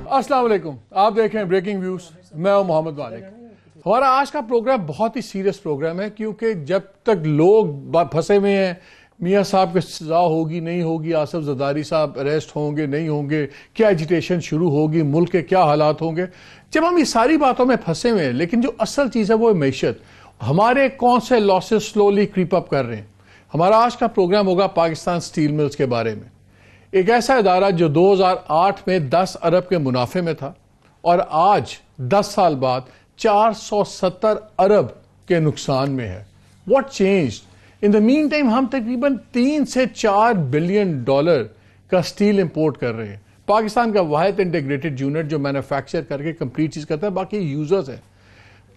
अस्सलाम वालेकुम, आप देख रहे हैं ब्रेकिंग व्यूज। मैं हूं मोहम्मद मालिक। हमारा आज का प्रोग्राम बहुत ही सीरियस प्रोग्राम है, क्योंकि जब तक लोग फंसे हुए हैं मियाँ साहब की सजा होगी नहीं होगी, आसिफ जरदारी साहब अरेस्ट होंगे नहीं होंगे, क्या एजिटेशन शुरू होगी, मुल्क के क्या हालात होंगे, जब हम ये सारी बातों में फंसे हुए हैं, लेकिन जो असल चीज़ है वो है मैशत। हमारे कौन से लॉसेस स्लोली क्रीप अप कर रहे हैं। हमारा आज का प्रोग्राम होगा पाकिस्तान स्टील मिल्स के बारे में। एक ऐसा इदारा जो 2008 में 10 अरब के मुनाफे में था और आज 10 साल बाद 470 अरब के नुकसान में है। What changed? In the mean time हम तकरीबन 3 से 4 बिलियन डॉलर का स्टील इंपोर्ट कर रहे हैं। पाकिस्तान का वाहिद इंटीग्रेटेड यूनिट जो मैन्युफैक्चर करके कंप्लीट चीज करता है, बाकी यूजर्स हैं।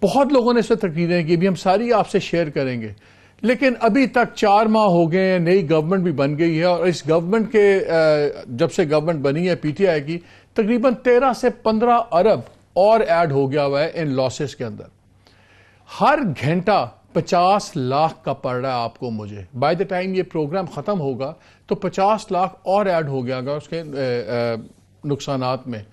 बहुत लोगों ने इस पर तकरीरें की, भी हम सारी आपसे शेयर करेंगे, लेकिन अभी तक 4 माह हो गए हैं, नई गवर्नमेंट भी बन गई है और इस गवर्नमेंट के जब से गवर्नमेंट बनी है पीटीआई की, तकरीबन 13 से 15 अरब और ऐड हो गया हुआ है इन लॉसेस के अंदर। हर घंटा 50 लाख का पड़ रहा है आपको मुझे। बाय द टाइम ये प्रोग्राम खत्म होगा तो 50 लाख और ऐड हो गया होगा उसके नुकसानात में।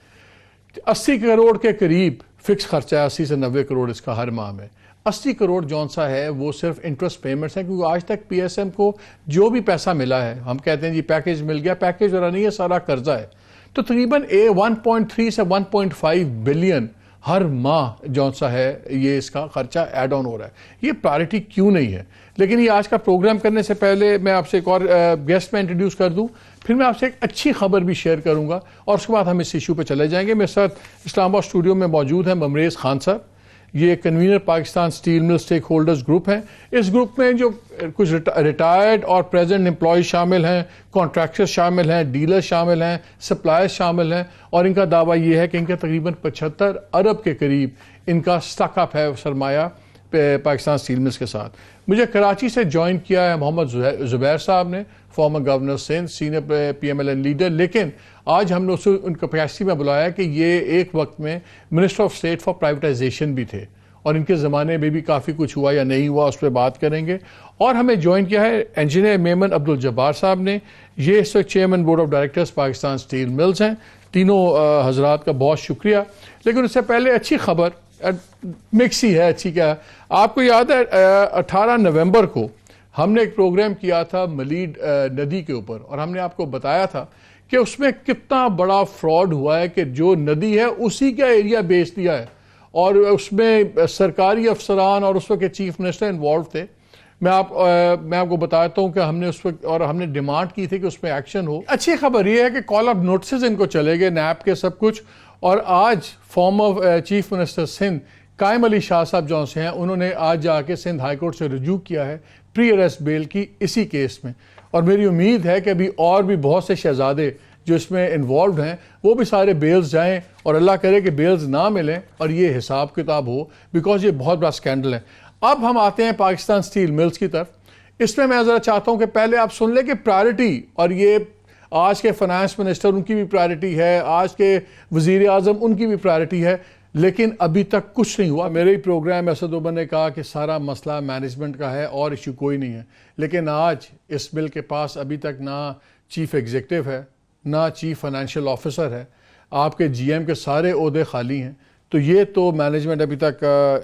80 करोड़ के करीब फिक्स खर्चा है, 80 से 90 करोड़ इसका हर माह में। 80 करोड़ जौन सा है वो सिर्फ इंटरेस्ट पेमेंट्स हैं, क्योंकि आज तक पीएसएम को जो भी पैसा मिला है, हम कहते हैं जी पैकेज मिल गया, पैकेज वाला नहीं है, सारा कर्जा है। तो तकरीबन 1.3 से 1.5 बिलियन हर माह जौन सा है ये इसका खर्चा ऐड ऑन हो रहा है। ये प्रायोरिटी क्यों नहीं है? लेकिन ये आज का प्रोग्राम करने से पहले मैं आपसे एक और गेस्ट में इंट्रोड्यूस कर दूं, फिर मैं आपसे एक अच्छी खबर भी शेयर करूंगा और उसके बाद हम इस इशू पे चले जाएंगे। मेरे साथ इस्लामाबाद स्टूडियो में मौजूद हैं ममरेज खान साहब। ये convener Pakistan steel mill stakeholders group है। इस ग्रुप में जो कुछ रिटायर्ड और प्रेजेंट एम्प्लॉय शामिल हैं, कॉन्ट्रैक्टर्स शामिल हैं, डीलर शामिल हैं, सप्लायर्स शामिल हैं, और इनका दावा यह है कि इनका तकरीबन 75 अरब के करीब इनका स्टकअप है सरमाया पाकिस्तान स्टील मिल्स के साथ। मुझे कराची से ज्वाइन किया है मोहम्मद जुबैर साहब ने, former governor Sindh, senior PMLN leader, लेकिन आज हमने उसे उन कैपेसिटी में बुलाया कि ये एक वक्त में minister of state for privatisation भी थे और इनके ज़माने में भी काफ़ी कुछ हुआ या नहीं हुआ उस पर बात करेंगे। और हमें ज्वाइन किया है इंजीनियर मेमन अब्दुल जब्बार साहब ने। ये इस वक्त chairman board of directors Pakistan steel mills हैं। तीनों हजरात का बहुत शुक्रिया। लेकिन उससे पहले अच्छी खबर, मिक्स ही है, अच्छी क्या है, आपको याद है 18 नवंबर को हमने एक प्रोग्राम किया था मलीड नदी के ऊपर और हमने आपको बताया था कि उसमें कितना बड़ा फ्रॉड हुआ है कि जो नदी है उसी का एरिया बेच दिया है और उसमें सरकारी अफसरान और उस वक्त के चीफ मिनिस्टर इन्वॉल्व थे। मैं आपको बताता हूं कि हमने उस वक्त और हमने डिमांड की थी कि उसमें एक्शन हो। अच्छी खबर यह है कि कॉल ऑफ नोटिस इनको चले गए, नैप के सब कुछ। और आज फॉर्मर चीफ मिनिस्टर सिंध कायम अली शाह साहब जो से हैं, उन्होंने आज जाके सिंध हाई कोर्ट से रुजू किया है प्री अरेस्ट बेल की इसी केस में। और मेरी उम्मीद है कि अभी और भी बहुत से शहजादे जो इसमें इन्वॉल्व हैं वो भी सारे बेल्स जाएं और अल्लाह करे कि बेल्स ना मिलें और ये हिसाब किताब हो, बिकॉज ये बहुत बड़ा स्कैंडल है। अब हम आते हैं पाकिस्तान स्टील मिल्स की तरफ। इसमें मैं ज़रा चाहता हूँ कि पहले आप सुन लें कि प्रायोरिटी, और ये आज के फाइनेंस मिनिस्टर उनकी भी प्रायोरिटी है, आज के वज़ीर आज़म उनकी भी प्रायोरिटी है, लेकिन अभी तक कुछ नहीं हुआ। मेरे ही प्रोग्राम असद उमर ने कहा कि सारा मसला मैनेजमेंट का है और इशू कोई नहीं है, लेकिन आज इस बिल के पास अभी तक ना चीफ एग्जीक्यूटिव है, ना चीफ फाइनेंशियल ऑफिसर है, आपके जीएम के सारे ओहदे खाली हैं। तो ये तो मैनेजमेंट अभी तक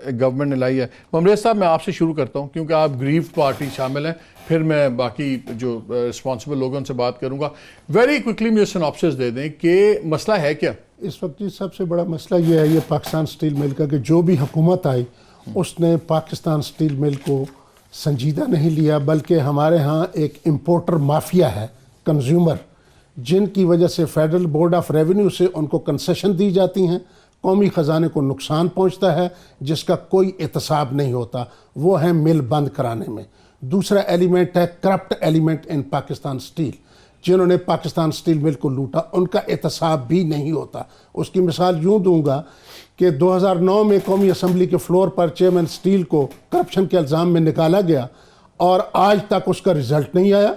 गवर्नमेंट ने लाई है। ममरेज साहब, मैं आपसे शुरू करता हूँ क्योंकि आप ग्रीव पार्टी शामिल हैं, फिर मैं बाकी जो रिस्पॉन्सिबल लोगों से बात करूँगा। वेरी क्विकली मुझे सिनॉप्सिस दे दें कि मसला है क्या इस वक्त? सबसे बड़ा मसला ये है, ये पाकिस्तान स्टील मिल का, कि जो भी हुकूमत आई उसने पाकिस्तान स्टील मिल को संजीदा नहीं लिया, बल्कि हमारे यहाँ एक इम्पोर्टर माफिया है, कंज्यूमर, जिनकी वजह से फेडरल बोर्ड ऑफ रेवेन्यू से उनको कंसेशन दी जाती हैं, कौमी ख़जाने को नुकसान पहुंचता है जिसका कोई एहतसाब नहीं होता, वो है मिल बंद कराने में। दूसरा एलिमेंट है corrupt element in Pakistan steel, जिन्होंने पाकिस्तान स्टील मिल को लूटा, उनका एहतसाब भी नहीं होता। उसकी मिसाल यूँ दूंगा कि 2009 में कौमी असम्बली के फ्लोर पर चेयरमैन स्टील को करप्शन के इल्ज़ाम में निकाला गया और आज तक उसका रिजल्ट नहीं आया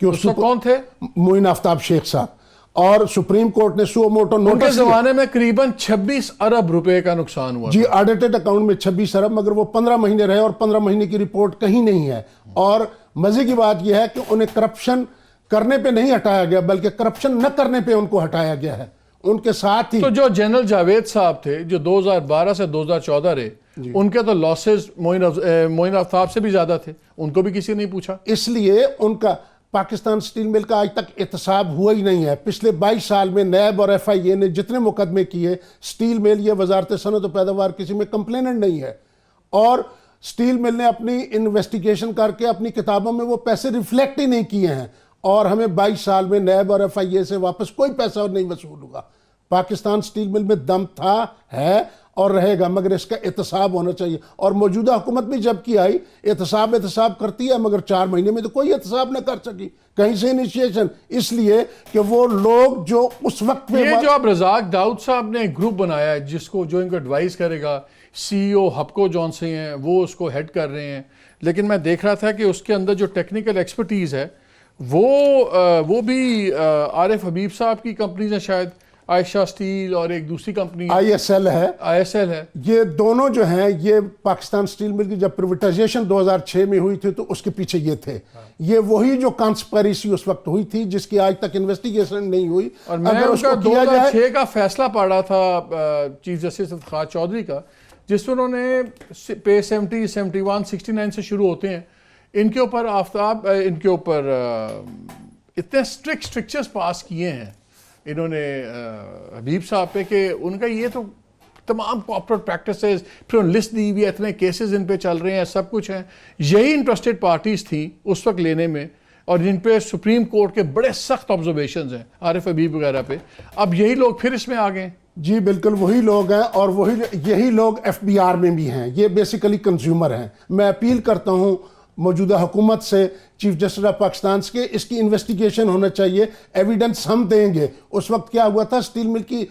कि उसमें कौन थे? मोइन आफ्ताब शेख साहब। और सुप्रीम कोर्ट ने सुओ मोटो नोटिस, जमाने में करीबन 26 अरब रुपए का नुकसान हुआ जी, ऑडिटेड अकाउंट में 26 अरब, मगर वो 15 महीने रहे और 15 महीने की रिपोर्ट कहीं नहीं है। और मजे की बात यह है कि उन्हें करप्शन करने पे नहीं हटाया गया, बल्कि करप्शन न करने पे उनको हटाया गया है। उनके साथ ही। तो जो जनरल जावेद साहब थे जो 2012 से 2014 रहे, उनके तो लॉसेस मोइन आफ्ताब से भी ज्यादा थे, उनको भी किसी ने नहीं पूछा। इसलिए उनका पाकिस्तान स्टील मिल का आज तक एहतसाब हुआ ही नहीं है। पिछले 22 साल में नैब और FIA ने जितने मुकदमे किए, स्टील मिल या वजारत सनत और पैदावार किसी में कंप्लेनेंट नहीं है। और स्टील मिल ने अपनी इन्वेस्टिगेशन करके अपनी किताबों में वो पैसे रिफ्लेक्ट ही नहीं किए हैं, और हमें 22 साल में नैब और FIA से वापस कोई पैसा नहीं वसूल हुआ। पाकिस्तान स्टील मिल में दम था, है और रहेगा, मगर इसका एहतसाब होना चाहिए। और मौजूदा हुकूमत भी जब की आई, एहतसाब करती है, मगर 4 महीने में तो कोई एहतसाब न कर सकी, कहीं से इनिशिएशन। इसलिए कि वो लोग जो उस वक्त में ये जो अब रजाक दाऊद साहब ने ग्रुप बनाया है जिसको जो इनको एडवाइस करेगा, CEO हपको जॉन से हैं, वो उसको हेड कर रहे हैं। लेकिन मैं देख रहा था कि उसके अंदर जो टेक्निकल एक्सपर्टीज है वो भी आरिफ हबीब साहब की कंपनीज हैं, शायद आयशा स्टील और एक दूसरी कंपनी ISL है। ये दोनों जो हैं, ये पाकिस्तान स्टील मिल की जब प्रिवेटाइजेशन 2006 में हुई थी तो उसके पीछे ये थे। ये वही जो कॉन्स्पिरेसी उस वक्त हुई थी जिसकी आज तक इन्वेस्टिगेशन नहीं हुई। और मैं उसका 2006 का फैसला पढ़ा था चीफ जस्टिस इफ्तिखार चौधरी का, जिसमें उन्होंने पे 70, 71, 69 से शुरू होते हैं, इनके ऊपर इनके ऊपर इतने स्ट्रिक्चर्स पास किए हैं इन्होंने हबीब साहब पे कि उनका ये तो तमाम कॉर्पोरेट प्रैक्टिसेस, फिर लिस्ट दी हुई है, इतने केसेस इन पे चल रहे हैं, सब कुछ है। यही इंटरेस्टेड पार्टीज थी उस वक्त लेने में, और जिन पे सुप्रीम कोर्ट के बड़े सख्त ऑब्जर्वेशंस हैं आरिफ हबीब वगैरह पे। अब यही लोग फिर इसमें आ गए। जी बिल्कुल वही लोग हैं, और यही लोग FBR में भी हैं। ये बेसिकली कंज्यूमर हैं। मैं अपील करता हूँ मौजूदा हुकूमत से, चीफ जस्टिस ऑफ पाकिस्तान के, इसकी इन्वेस्टिगेशन होना चाहिए। एविडेंस हम देंगे। उस वक्त क्या हुआ था, स्टील मिल की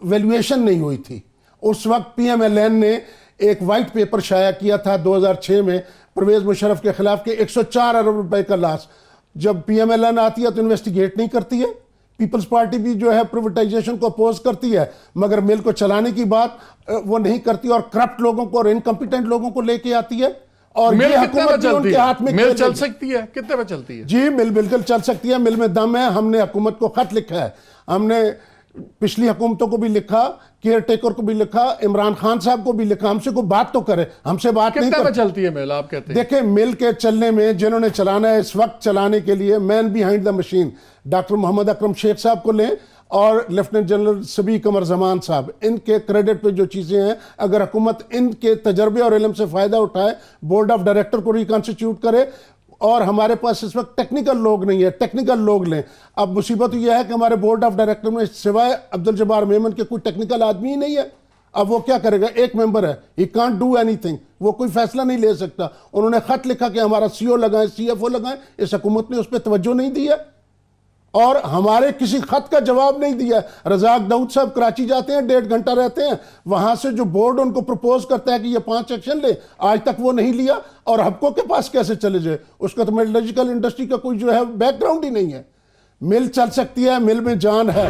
वैल्यूएशन नहीं हुई थी। उस वक्त PMLN ने एक वाइट पेपर शाया किया था 2006 में परवेज मुशर्रफ के खिलाफ के 104 अरब रुपए का लॉस। जब PMLN आती है तो इन्वेस्टिगेट नहीं करती है। पीपल्स पार्टी भी जो है प्रिवेटाइजेशन को अपोज करती है, मगर मिल को चलाने की बात वो नहीं करती, और करप्ट लोगों को और इनकम्पिटेंट लोगों को लेके आती है। और मिल ये हुकूमत भी उनके हाथ में मिल चल सकती है, कितने पे चलती है? जी मिल बिल्कुल चल सकती है। मिल में दम है। हमने हुकूमत को खत लिखा है, हमने पिछली हुकूमतों को भी लिखा, केयर टेकर को भी लिखा, इमरान खान साहब को भी लिखा। हमसे कोई बात तो करे, हमसे बात नहीं कितने पे चलती है मिल, आप कहते हैं? देखिए मिल के चलने में जिन्होंने चलाना है इस वक्त, चलाने के लिए man behind the machine doctor Mohammad Akram Sheikh साहब को लें, और लेफ्टिनेंट जनरल सबी कमर जमान साहब, इनके क्रेडिट पे जो चीज़ें हैं, अगर हुकूमत इनके तजर्बे और इल्म से फ़ायदा उठाए, बोर्ड ऑफ डायरेक्टर को रिकॉन्स्टिट्यूट करे। और हमारे पास इस वक्त टेक्निकल लोग नहीं है, टेक्निकल लोग लें। अब मुसीबत यह है कि हमारे बोर्ड ऑफ डायरेक्टर में सिवाय अब्दुल जब्बार मेमन के कोई टेक्निकल आदमी ही नहीं है। अब वो क्या करेगा? एक मेंबर है, ही कांट डू एनीथिंग, वो कोई फैसला नहीं ले सकता। उन्होंने खत लिखा कि हमारा CO लगाएं, CFO लगाएं, इस हुकूमत ने उस पर तवज्जो नहीं दी है और हमारे किसी खत का जवाब नहीं दिया। रजाक दाऊद साहब कराची जाते हैं, 1.5 घंटा रहते हैं, वहां से जो बोर्ड उनको प्रपोज करता है कि ये 5 एक्शन ले, आज तक वो नहीं लिया। और हबको के पास कैसे चले जाए? उसका तो मेटलर्जिकल इंडस्ट्री का कोई जो है बैकग्राउंड ही नहीं है। मिल चल सकती है, मिल में जान है।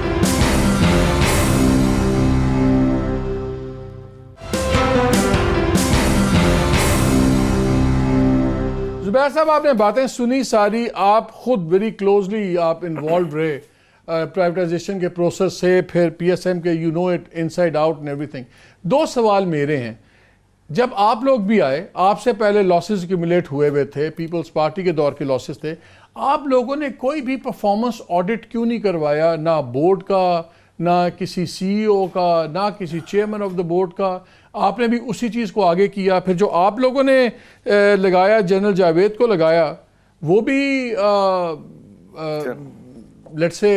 जुबैर साहब, आपने बातें सुनी सारी, आप खुद वेरी क्लोजली आप इन्वॉल्व रहे प्राइवेटाइजेशन के प्रोसेस से, फिर PSM के, you know it inside out and everything. 2 सवाल मेरे हैं। जब आप लोग भी आए, आपसे पहले लॉसेस एक्यूमुलेट हुए थे, पीपल्स पार्टी के दौर के लॉसेस थे, आप लोगों ने कोई भी परफॉर्मेंस ऑडिट क्यों नहीं करवाया? ना बोर्ड का, ना किसी CEO का, ना किसी चेयरमैन ऑफ द बोर्ड का। आपने भी उसी चीज़ को आगे किया। फिर जो आप लोगों ने लगाया, जनरल जावेद को लगाया, वो भी let's say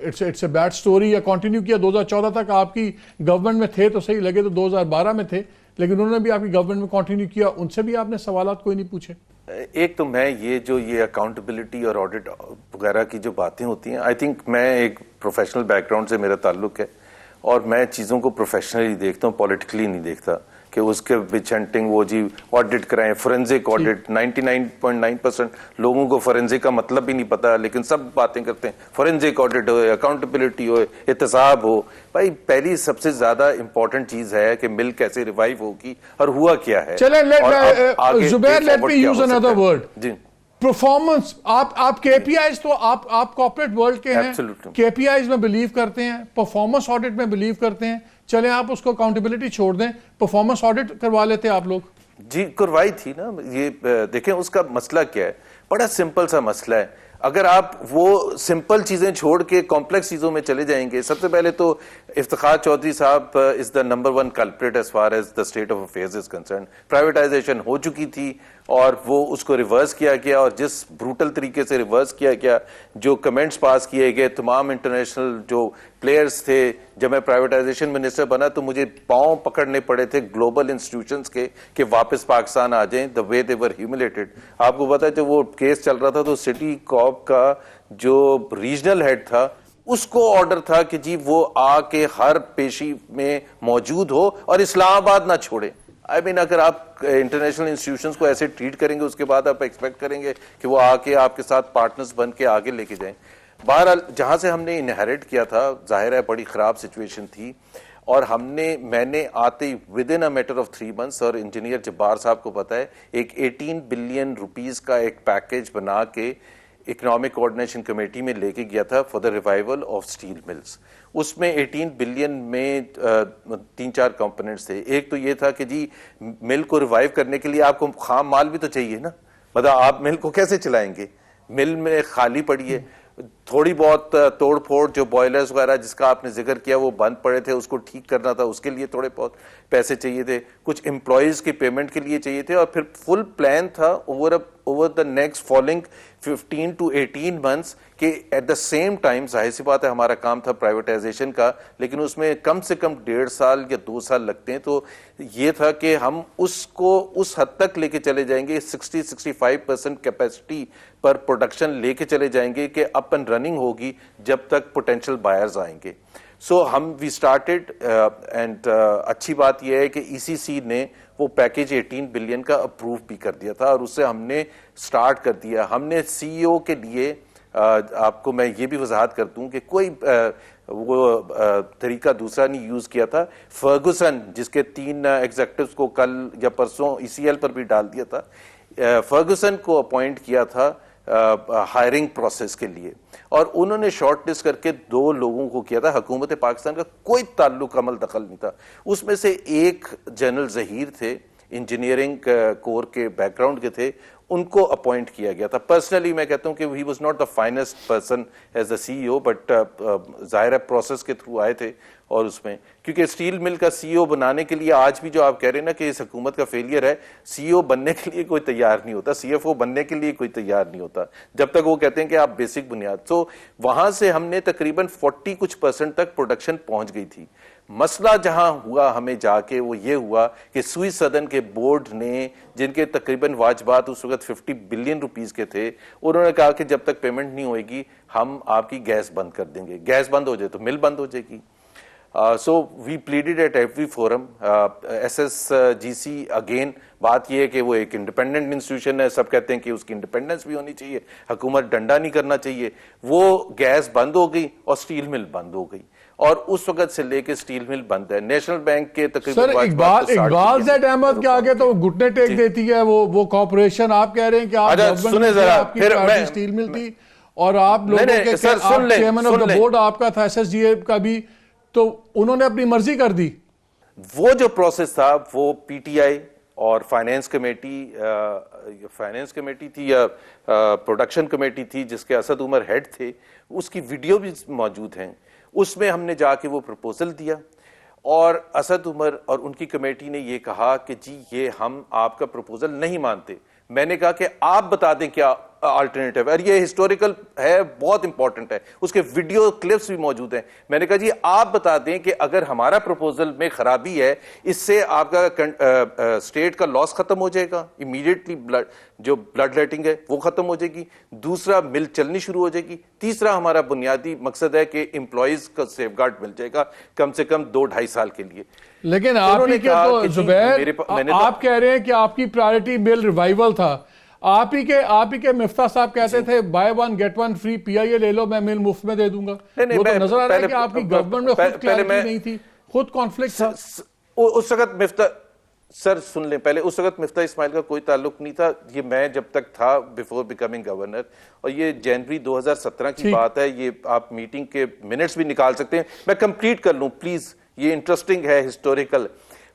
it's a bad story, या कंटिन्यू किया 2014 तक? आपकी गवर्नमेंट में थे तो सही, लगे तो 2012 में थे, लेकिन उन्होंने भी आपकी गवर्नमेंट में कंटिन्यू किया, उनसे भी आपने सवालात कोई नहीं पूछे? एक तो मैं ये अकाउंटेबिलिटी और ऑडिट वगैरह की जो बातें होती हैं, आई थिंक मैं एक प्रोफेशनल बैकग्राउंड से मेरा ताल्लुक है और मैं चीज़ों को प्रोफेशनली देखता हूँ, पॉलिटिकली नहीं देखता कि उसके विच हंटिंग वो जी ऑडिट कराएं, फोरेंसिक ऑडिट। 99.9% लोगों को फोरेंसिक का मतलब भी नहीं पता, लेकिन सब बातें करते हैं फोरेंसिक ऑडिट हो, अकाउंटेबिलिटी हो, एहतसाब हो। भाई पहली सबसे ज्यादा इंपॉर्टेंट चीज है कि मिल कैसे रिवाइव होगी और हुआ क्या है। चलें, Zubair, let me use another word. जी, परफॉर्मेंस, आप केपीआईज, तो आप कॉर्पोरेट वर्ल्ड के हैं, Absolutely. केपीआईज में बिलीव करते हैं, परफॉर्मेंस ऑडिट में बिलीव करते हैं, चले आप उसको अकाउंटेबिलिटी छोड़ दें, परफॉर्मेंस ऑडिट करवा लेते आप लोग। जी करवाई थी ना। ये देखें उसका मसला क्या है, बड़ा सिंपल सा मसला है। अगर आप वो सिंपल चीजें छोड़ के कॉम्प्लेक्स चीजों में चले जाएंगे, सबसे पहले तो इफ्तिखार चौधरी साहब is the number 1 culprit as far as the state of affairs is concern. Privatisation हो चुकी थी और वो उसको रिवर्स किया गया, और जिस ब्रूटल तरीके से रिवर्स किया गया, जो कमेंट्स पास किए गए, तमाम इंटरनेशनल जो प्लेयर्स थे, जब मैं प्राइवेटाइजेशन मिनिस्टर बना तो मुझे पांव पकड़ने पड़े थे ग्लोबल इंस्टीट्यूशंस के कि वापस पाकिस्तान आ जाएं, the way they were humiliated. आपको पता है जब वो केस चल रहा था तो सिटी कॉप का जो रीजनल हेड था उसको ऑर्डर था कि जी वो आके हर पेशी में मौजूद हो और इस्लामाबाद ना छोड़े। आई मीन अगर आप इंटरनेशनल इंस्टीट्यूशंस को ऐसे ट्रीट करेंगे उसके बाद आप एक्सपेक्ट करेंगे कि वो आके आपके साथ पार्टनर्स बन के आगे लेके जाएं। बहरहाल जहां से हमने इनहेरिट किया था, जाहिर है बड़ी खराब सिचुएशन थी, और मैंने आते ही within a matter of 3 months, और इंजीनियर जब्बार साहब को पता है, एक 18 बिलियन रुपीस का एक पैकेज बना के इकोनॉमिक कोऑर्डिनेशन कमेटी में लेके गया था for the revival of steel mills. उसमें 18 बिलियन में 3-4 कंपोनेंट्स थे। एक तो ये था कि जी मिल को रिवाइव करने के लिए आपको खाम माल भी तो चाहिए ना, मतलब आप मिल को कैसे चलाएंगे, मिल में खाली पड़ी है, थोड़ी बहुत तोड़ फोड़, जो बॉयलर्स वगैरह जिसका आपने जिक्र किया वो बंद पड़े थे, उसको ठीक करना था, उसके लिए थोड़े बहुत पैसे चाहिए थे, कुछ एम्प्लॉयज की पेमेंट के लिए चाहिए थे, और फिर फुल प्लान था over the next following 15 to 18 months कि एट द सेम टाइम, जाहिर सी बात है हमारा काम था प्राइवेटाइजेशन का, लेकिन उसमें कम से कम 1.5 साल या 2 साल लगते हैं, तो ये था कि हम उसको उस हद तक लेके चले जाएंगे, 60-65% कैपेसिटी पर प्रोडक्शन लेके चले जाएंगे कि अप एंड रनिंग होगी जब तक पोटेंशियल बायर्स आएंगे। सो हम वी स्टार्टेड एंड अच्छी बात यह है कि ईसीसी ने वो पैकेज 18 बिलियन का अप्रूव भी कर दिया था, और उससे हमने स्टार्ट कर दिया। हमने सीईओ के लिए आपको मैं ये भी वजाहत कर दूं कि कोई वो तरीका दूसरा नहीं यूज किया था। फर्गुसन, जिसके 3 एग्जेक्टिव्स को कल या परसों ईसीएल पर भी डाल दिया था, फर्गुसन को अपॉइंट किया था हायरिंग प्रोसेस के लिए, और उन्होंने शॉर्ट लिस्ट करके 2 लोगों को किया था। हुकूमत पाकिस्तान का कोई ताल्लुक अमल दखल नहीं था। उसमें से एक जनरल जहीर थे, इंजीनियरिंग कोर के बैकग्राउंड के थे, उनको अपॉइंट किया गया था। पर्सनली मैं कहता हूं कि he was not the finest person as the CEO, but जाहिर है प्रोसेस के थ्रू आए थे, और उसमें क्योंकि स्टील मिल का सीईओ बनाने के लिए आज भी जो आप कह रहे हैं ना कि इस हुकूमत का फेलियर है, सीईओ बनने के लिए कोई तैयार नहीं होता, सीएफओ बनने के लिए कोई तैयार नहीं होता जब तक वो कहते हैं कि आप बेसिक बुनियाद। तो वहां से हमने तकरीबन 40% तक प्रोडक्शन पहुंच गई थी। मसला जहां हुआ हमें जाके वो ये हुआ कि स्विस सदन के बोर्ड ने, जिनके तकरीबन वाजबात उस वक्त 50 बिलियन रुपीस के थे, उन्होंने कहा कि जब तक पेमेंट नहीं होगी हम आपकी गैस बंद कर देंगे। गैस बंद हो जाए तो मिल बंद हो जाएगी। So we pleaded at every forum, SSGC again, बात यह है कि वो एक इंडिपेंडेंट इंस्टीट्यूशन है, सब कहते हैं कि उसकी इंडिपेंडेंस भी होनी चाहिए, हुकूमत डंडा नहीं करना चाहिए। वो गैस बंद हो गई और स्टील मिल बंद हो गई, और उस वक्त से लेके स्टील मिल बंद है। नेशनल बैंक के तकरीबन सर इकबाल ज़ैद अहमद के आगे तो घुटने टेक देती है वो कॉर्पोरेशन। आप कह रहे हैं कि आप सुने जरा, फिर मैं स्टील मिल थी और आप लोगों के चेयरमैन ऑफ द बोर्ड आपका था, एसएसजीए का भी, तो उन्होंने अपनी मर्जी कर दी। वो जो प्रोसेस था वो पीटीआई और फाइनेंस कमेटी थी या प्रोडक्शन कमेटी थी जिसके असद उमर हेड थे, उसकी वीडियो भी मौजूद हैं। उसमें हमने जाके वो प्रपोजल दिया, और असद उमर और उनकी कमेटी ने ये कहा कि जी ये हम आपका प्रपोजल नहीं मानते। मैंने कहा कि आप बता दें क्या अल्टरनेटिव है, और ये हिस्टोरिकल है, बहुत इंपॉर्टेंट है, उसके वीडियो क्लिप्स भी मौजूद हैं। मैंने कहा जी आप बता दें कि अगर हमारा प्रपोजल में खराबी है, इससे आपका स्टेट का लॉस खत्म हो जाएगा, इमीडिएटली ब्लड लेटिंग है वो खत्म हो जाएगी, दूसरा मिल चलनी शुरू हो जाएगी, तीसरा हमारा बुनियादी मकसद है कि एम्प्लॉयज का सेफगार्ड मिल जाएगा कम से कम 2-2.5 साल के लिए। लेकिन आप ही के तो जुबैर, आप कह रहे हैं कि आपकी प्रायोरिटी मिल रिवाइवल था। आप ही के मिफ्ता साहब कहते थे बाय 1 गेट 1 फ्री, पीआईए ले लो, मैं मिल मुफ्त में दे दूंगा। वो तो नजर आ रहा है कि आपकी गवर्नमेंट में खुद क्लैरिटी नहीं थी, खुद कॉन्फ्लिक्ट था। उस वक्त सर सुन लें, पहले उस वक्त मिफ्ता इस्माइल का कोई ताल्लुक नहीं था, ये मैं जब तक था बिफोर बिकमिंग गवर्नर, और ये जनवरी 2017 की बात है। ये आप मीटिंग के मिनट्स भी निकाल सकते हैं, मैं कंप्लीट कर लूं प्लीज, ये इंटरेस्टिंग है, हिस्टोरिकल।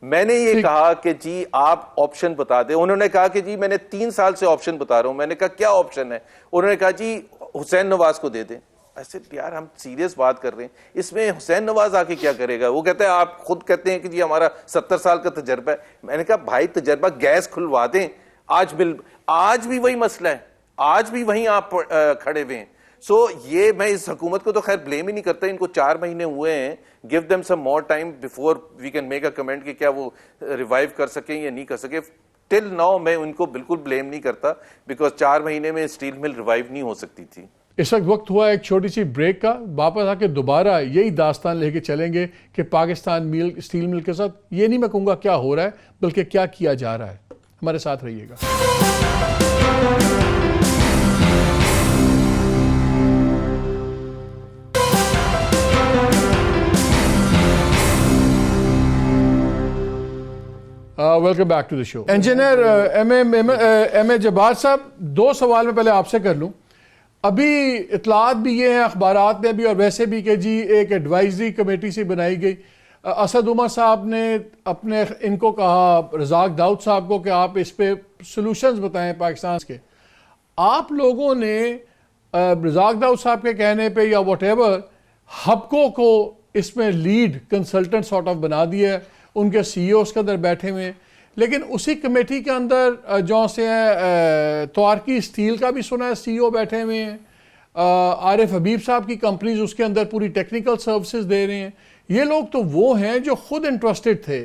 मैंने ये कहा कि जी आप ऑप्शन बता दें। उन्होंने कहा कि जी मैंने 3 साल से ऑप्शन बता रहा हूं। मैंने कहा क्या ऑप्शन है? उन्होंने कहा जी हुसैन नवाज को दे दें। ऐसे यार हम सीरियस बात कर रहे हैं, इसमें हुसैन नवाज आके क्या करेगा? वो कहते हैं, आप खुद कहते हैं कि जी हमारा 70 साल का तजर्बा है। मैंने कहा भाई तजर्बा, गैस खुलवा दें। आज भी वही मसला है, आज भी वहीं आप खड़े हुए हैं। सो ये मैं इस हुकूमत को तो खैर ब्लेम ही नहीं करता, इनको 4 महीने हुए हैं, give them some more time before we can make a comment कि क्या वो रिवाइव कर सकें या नहीं कर सके। टिल नाउ मैं उनको बिल्कुल ब्लेम नहीं करता, बिकॉज 4 महीने में स्टील मिल रिवाइव नहीं हो सकती थी। इस वक्त हुआ एक छोटी सी ब्रेक का, वापस आके दोबारा यही दास्तान लेके चलेंगे कि पाकिस्तान स्टील मिल के साथ ये नहीं मैं कहूँगा क्या हो रहा है, बल्कि क्या किया जा रहा है। हमारे साथ रहिएगा। Welcome back to the show. Engineer M A Jabbar साहब, 2 सवाल मैं पहले आपसे कर लूँ। अभी इतलात भी ये हैं अखबारात में भी और वैसे भी कि जी एक एडवाइजरी कमेटी से बनाई गई। असद उमर साहब ने अपने इनको कहा, रज़ाक दाऊद साहब को, कि आप इस पे सॉल्यूशंस बताएं पाकिस्तान के। आप लोगों ने रज़ाक दाऊद साहब के कहने पे या व्हाटएवर हबको को इसमें लीड कंसल्टेंट सॉर्ट ऑफ बना दिया है, उनके सीईओ उसके अंदर बैठे हुए हैं। लेकिन उसी कमेटी के अंदर जो से है तवारकी स्टील का भी सुना है सीईओ बैठे हुए हैं, आरिफ हबीब साहब की कंपनीज उसके अंदर पूरी टेक्निकल सर्विसेज दे रहे हैं। ये लोग तो वो हैं जो खुद इंटरेस्टेड थे।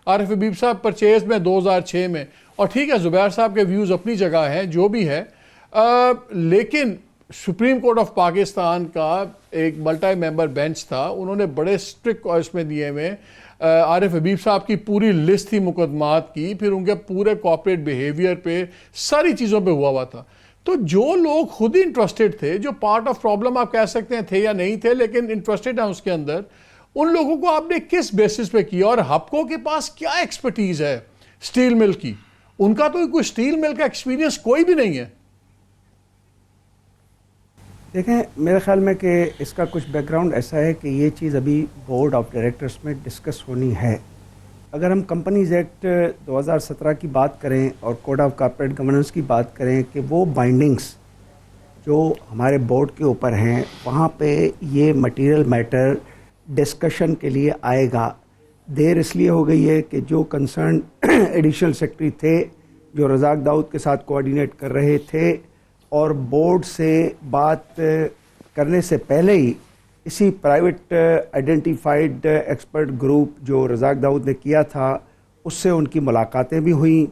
आरिफ हबीब साहब परचेज में 2006 में, और ठीक है ज़ुबैर साहब के व्यूज़ अपनी जगह हैं जो भी है, लेकिन सुप्रीम कोर्ट ऑफ पाकिस्तान का एक मल्टी मेंबर बेंच था, उन्होंने बड़े स्ट्रिक्ट इसमें दिए हुए आरिफ हबीब साहब की पूरी लिस्ट थी मुकदमात की, फिर उनके पूरे कॉर्पोरेट बिहेवियर पे सारी चीज़ों पे हुआ था। तो जो लोग खुद ही इंटरेस्टेड थे, जो पार्ट ऑफ प्रॉब्लम आप कह सकते हैं थे या नहीं थे, लेकिन इंटरेस्टेड हैं उसके अंदर, उन लोगों को आपने किस बेसिस पे किया? और हबको के पास क्या एक्सपर्टीज़ है स्टील मिल की? उनका तो कोई स्टील मिल का एक्सपीरियंस कोई भी नहीं है। देखें, मेरे ख्याल में कि इसका कुछ बैकग्राउंड ऐसा है कि ये चीज़ अभी बोर्ड ऑफ डायरेक्टर्स में डिस्कस होनी है। अगर हम कंपनीज एक्ट 2017 की बात करें और कोड ऑफ कॉर्पोरेट गवर्नेंस की बात करें कि वो बाइंडिंग्स जो हमारे बोर्ड के ऊपर हैं, वहाँ पे ये मटेरियल मैटर डिस्कशन के लिए आएगा। देर इसलिए हो गई है कि जो कंसर्न एडिशनल सेक्रेटरी थे, जो रज़ाक दाऊद के साथ कोऑर्डिनेट कर रहे थे, और बोर्ड से बात करने से पहले ही इसी प्राइवेट आइडेंटिफाइड एक्सपर्ट ग्रुप जो रज़ाक दाऊद ने किया था, उससे उनकी मुलाकातें भी हुई।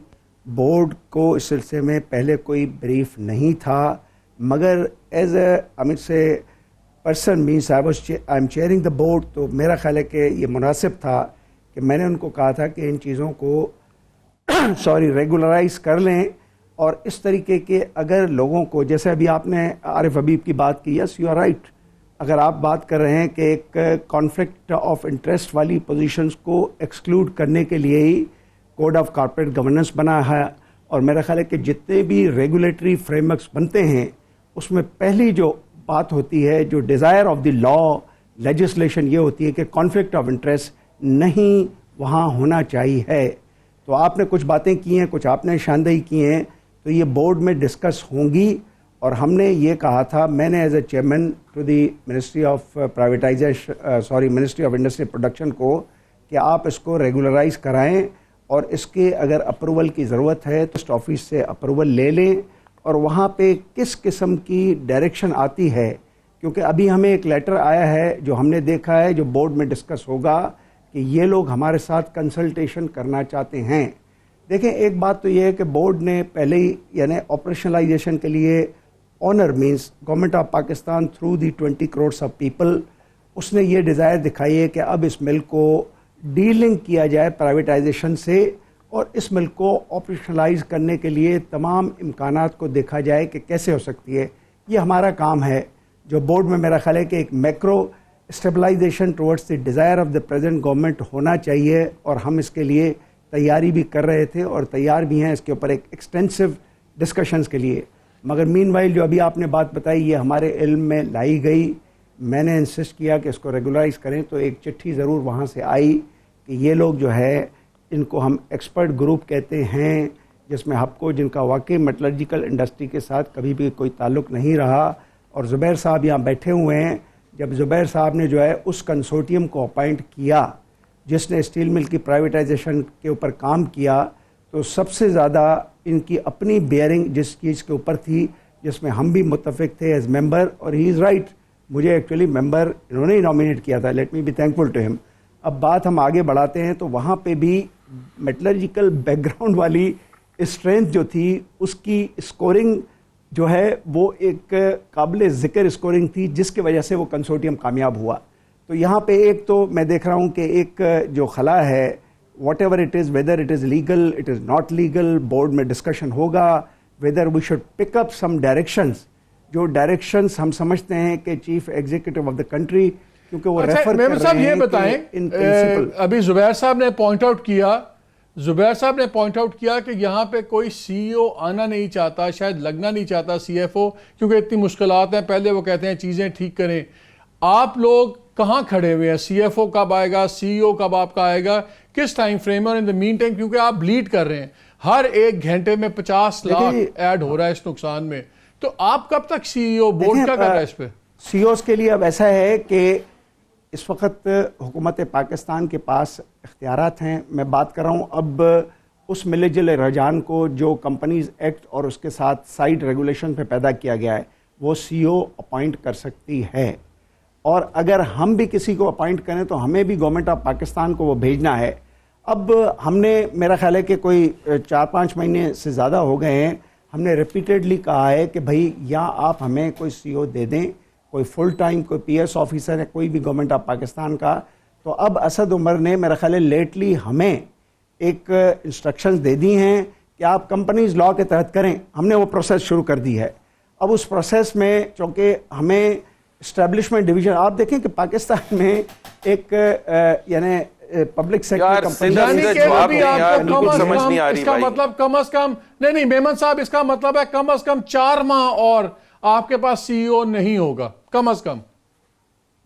बोर्ड को इस सिलसिले में पहले कोई ब्रीफ नहीं था, मगर एज अमित से person means I am chairing the board, तो मेरा ख्याल है कि ये मुनासिब था कि मैंने उनको कहा था कि इन चीज़ों को रेगुलराइज कर लें। और इस तरीके के अगर लोगों को, जैसे अभी आपने आरिफ हबीब की बात की, यस यू आर राइट, अगर आप बात कर रहे हैं कि एक कॉन्फ्लिक्ट ऑफ इंटरेस्ट वाली पोजीशंस को एक्सक्लूड करने के लिए ही कोड ऑफ कॉर्पोरेट गवर्नेंस बना है, और मेरा ख्याल है कि जितने भी रेगुलेटरी फ्रेमवर्क्स बनते हैं उसमें पहली जो बात होती है, जो desire of the law legislation, ये होती है कि कॉन्फ्लिक्ट ऑफ इंटरेस्ट नहीं वहाँ होना चाहिए है। तो आपने कुछ बातें की हैं, कुछ आपने निशानदेही की हैं, तो ये बोर्ड में डिस्कस होंगी। और हमने ये कहा था, मैंने as a chairman to the ministry of ministry of industry production को, कि आप इसको रेगुलराइज कराएं और इसके अगर अप्रूवल की ज़रूरत है तो ऑफिस से अप्रूवल ले लें, और वहाँ पे किस किस्म की डायरेक्शन आती है, क्योंकि अभी हमें एक लेटर आया है जो हमने देखा है, जो बोर्ड में डिस्कस होगा, कि ये लोग हमारे साथ कंसल्टेशन करना चाहते हैं। देखें, एक बात तो ये है कि बोर्ड ने पहले ही, यानी ऑपरेशनलाइजेशन के लिए owner means government of Pakistan through the 20 crore of people, उसने ये डिज़ायर दिखाई है कि अब इस मिल को डीलिंग किया जाए प्राइवेटाइजेशन से, और इस मिल को ऑपरेशनलाइज करने के लिए तमाम इम्कानात को देखा जाए कि कैसे हो सकती है। ये हमारा काम है, जो बोर्ड में मेरा ख्याल है कि एक macro stabilisation towards the desire of the present government होना चाहिए, और हम इसके लिए तैयारी भी कर रहे थे और तैयार भी हैं इसके ऊपर एक एक्सटेंसिव डिस्कशंस के लिए। मगर मीनवाइल जो अभी आपने बात बताई ये हमारे इल्म में लाई गई, मैंने इंसिस्ट किया कि इसको रेगुलराइज करें, तो एक चिट्ठी ज़रूर वहाँ से आई कि ये लोग जो है इनको हम एक्सपर्ट ग्रुप कहते हैं, जिसमें हबको जिनका वाकई मेटलर्जिकल इंडस्ट्री के साथ कभी भी कोई ताल्लुक़ नहीं रहा, और ज़ुबैर साहब यहाँ बैठे हुए हैं। जब ज़ुबैर साहब ने जो है उस कंसोर्टियम को अपॉइंट किया जिसने स्टील मिल की प्राइवेटाइजेशन के ऊपर काम किया, तो सबसे ज़्यादा इनकी अपनी बेयरिंग जिस चीज़ के ऊपर थी जिसमें हम भी मुत्तफिक थे एज मेंबर, और ही इज़ राइट, मुझे एक्चुअली मेंबर इन्होंने ही नॉमिनेट किया था, let me be thankful to him. अब बात हम आगे बढ़ाते हैं तो वहाँ पे भी मेटलर्जिकल बैकग्राउंड वाली स्ट्रेंथ जो थी उसकी स्कोरिंग जो है वो एक काबिल ज़िक्र स्कोरिंग थी, जिसकी वजह से वो कंसोर्टियम कामयाब हुआ। तो यहाँ पे एक तो मैं देख रहा हूँ कि एक जो खला है, whatever it is, whether it is legal, it is not legal, board में डिस्कशन होगा, whether we should pick up some directions, जो डायरेक्शंस हम समझते हैं कि chief executive of the country, क्योंकि वो रेफर कर मेमन साहब रहे ये हैं बताएं, इन प्रिंसिपल। अभी जुबैर साहब ने पॉइंट आउट किया कि यहाँ पे कोई सीईओ आना नहीं चाहता, शायद लगना नहीं चाहता सीएफओ, क्योंकि इतनी मुश्किलात हैं। पहले वो कहते हैं चीज़ें ठीक करें। आप लोग कहाँ खड़े हुए हैं? सीएफओ कब आएगा, सीईओ कब आपका आएगा, किस टाइम फ्रेम? और इन द मीन टाइम, क्योंकि आप लीड कर रहे हैं, हर एक घंटे में 50 लाख ऐड हो रहा है इस नुकसान में, तो आप कब तक सीईओ, बोर्ड क्या कर रहा है इस पे? सीईओस के लिए अब ऐसा है कि इस वक्त हुकूमत पाकिस्तान के पास इख्तियारात हैं। मैं बात कर रहा हूँ अब उस मिलजुल रजान को जो कंपनीज एक्ट और उसके साथ साइड रेगुलेशन पे पैदा किया गया है, वो सीईओ अपॉइंट कर सकती है। और अगर हम भी किसी को अपॉइंट करें तो हमें भी गवर्नमेंट ऑफ पाकिस्तान को वो भेजना है। अब हमने, मेरा ख्याल है कि कोई 4-5 महीने से ज़्यादा हो गए हैं, हमने रिपीटेडली कहा है कि भाई या आप हमें कोई सीईओ दे दें, कोई फुल टाइम, कोई पीएस ऑफिसर है, कोई भी गवर्नमेंट ऑफ पाकिस्तान का। तो अब असद उमर ने मेरा ख्याल है लेटली हमें एक इंस्ट्रक्शंस दे दी हैं कि आप कंपनीज लॉ के तहत करें। हमने वो प्रोसेस शुरू कर दी है। अब उस प्रोसेस में चूँकि हमें इस्टेब्लिशमेंट डिवीजन, आप देखें कि पाकिस्तान में एक यानी पब्लिक सेक्टर कंपनी, इसका मतलब कम अज कम, नहीं मेमन साहब, इसका मतलब है कम अज कम 4 माह और आपके पास सीईओ नहीं होगा, कम अज कम।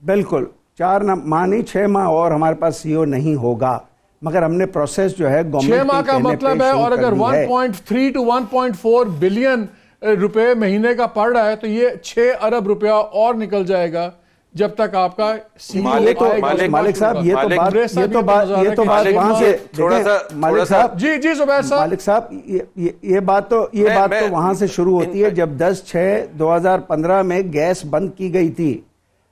बिल्कुल 4 माह नहीं, 6 माह और हमारे पास सीईओ नहीं होगा। मगर हमने प्रोसेस जो है 6 माह का मतलब है, और अगर 1.3 to 1.4 बिलियन रुपए महीने का पड़ रहा है तो ये 6 अरब रुपया और निकल जाएगा जब तक आपका मालिक साहब, ये तो बात वहां से थोड़ा सा मालिक साहब, जी जुबैर साहब, मालिक साहब, ये बात तो वहां से शुरू होती है जब 10/6/2015 में गैस बंद की गई थी।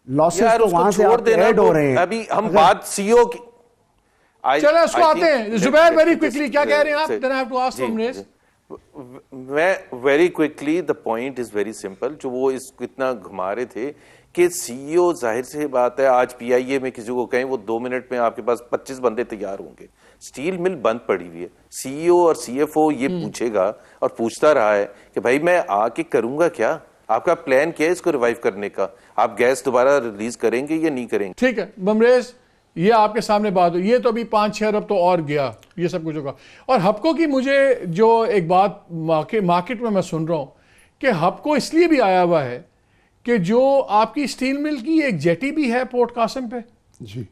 लॉसेस तो वहां से ऐड हो रहे हैं। अभी हम बात सीईओ की, चलो उसको आते हैं। जुबैर वेरी क्विकली क्या कह रहे हैं आप? Then I have to ask Samresh. मैं very quickly, the point is very simple. जो वो इसको इतना घुमा रहे थे कि सीईओ, जाहिर सी बात है, आज पीआईए में किसी को कहें वो 2 मिनट में आपके पास 25 बंदे तैयार होंगे। स्टील मिल बंद पड़ी हुई है, सीईओ और सीएफओ ये पूछेगा और पूछता रहा है कि भाई मैं आके करूंगा क्या? आपका प्लान क्या है इसको रिवाइव करने का? आप गैस दोबारा रिलीज करेंगे या नहीं करेंगे? ठीक है बमरेज, ये आपके सामने बात हो, ये तो अभी 5-6 अरब तो और गया, ये सब कुछ होगा। और हबको की मुझे जो एक बात मार्केट में मैं सुन रहा हूं कि हबको इसलिए भी आया हुआ है कि जो आपकी स्टील मिल की एक जेटी भी है पोर्ट कासिम पे जी,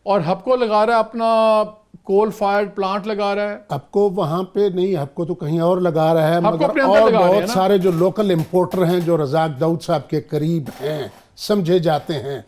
और हबको लगा रहा है अपना कोल फायर्ड प्लांट लगा रहा है। आपको वहां पे नहीं, आपको तो कहीं और लगा रहा है, मगर अपने और लगा बहुत सारे जो लोकल इंपोर्टर हैं जो रजाक दाऊद साहब के करीब हैं, समझे जाते हैं,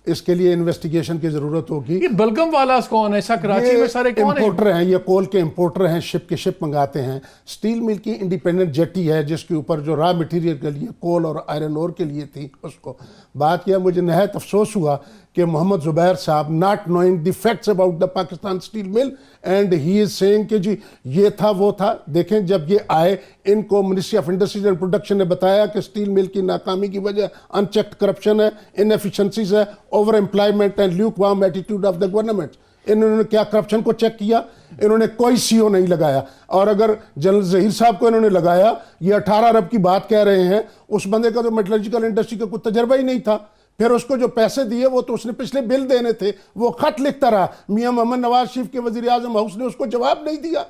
इसके लिए इन्वेस्टिगेशन की जरूरत होगी। ये बलगम वाला कौन है? ऐसा कराची में सारे कौन है? इंपोर्टर हैं, ये कोल के इंपोर्टर हैं, शिप के शिप मंगाते हैं। स्टील मिल की इंडिपेंडेंट जेटी है जिसके ऊपर जो रॉ मटेरियल के लिए कोल और आयरन ओर के लिए थी उसको बात किया। मुझे नहायत अफसोस हुआ कि मोहम्मद जुबैर साहब, not knowing the facts about the Pakistan steel mill and he is saying कि जी ये था वो था। देखें जब ये आए, इनको ministry of industries and production ने बताया कि स्टील मिल की नाकामी की वजह अनचेक्ड करप्शन है, इनएफिशिएंसीज है, over employment and lukewarm attitude of the government. इन्होंने क्या करप्शन को चेक किया? इन्होंने कोई सीईओ नहीं लगाया। और अगर जनरल जहीर साहब को इन्होंने लगाया, ये 18 अरब की बात कह रहे हैं, उस बंदे का तो मेटलर्जिकल इंडस्ट्री का कोई तजर्बा ही नहीं था। फिर उसको जो पैसे दिए वो तो उसने पिछले बिल देने थे, वो खत लिखता रहा। मियां मोहम्मद नवाज शरीफ के वजीर आजम हाउस ने उसको जवाब नहीं दिया।